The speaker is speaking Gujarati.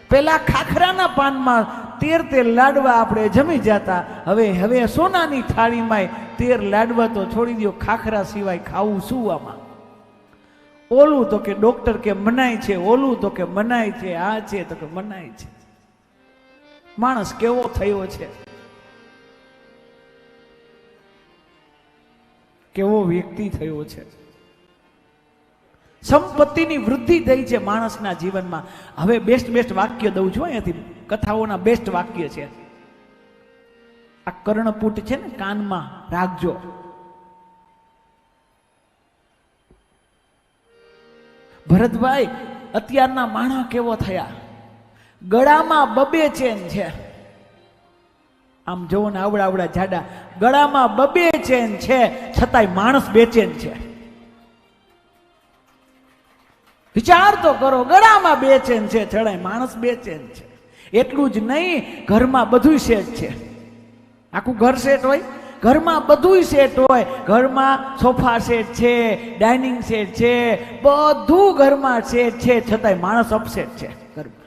પેલા ખાખરાના પાનમાં 13 લાડવા આપણે જમી જતા, હવે સોનાની થાળીમાં 13 લાડવા તો છોડી દો, ખાખરા સિવાય ખાવું શું આમાં? ઓલું તો કે ડોક્ટર કે મનાય છે, ઓલું તો કે મનાય છે, આ છે તો કે મનાય છે. માણસ કેવો થયો છે, કેવો વ્યક્તિ થયો છે. સંપત્તિની વૃદ્ધિ થઈ છે માણસના જીવનમાં. હવે બેસ્ટ વાક્ય દઉં છું અહીંયાથી, કથાઓના બેસ્ટ વાક્ય છે. આ કર્ણપુટ છે ને, કાનમાં રાખજો. ભરતભાઈ, અત્યારના માણસ કેવો થયા, ગળામાં 2 ચેન છે. આમ જોવો ને, આવડા જાડા, ગળામાં 2 ચેન છે, છતાંય માણસ બેચેન છે. વિચાર તો કરો, ગળામાં 2 ચેન છે, છતાંય માણસ બેચેન છે. એટલું જ નહીં, ઘરમાં બધું સેટ છે. આખું ઘર સેટ હોય, ઘરમાં બધું સેટ હોય. ઘરમાં સોફા સેટ છે, ડાઇનિંગ સેટ છે, બધું ઘરમાં સેટ છે, છતાંય માણસ અપસેટ છે ઘરમાં.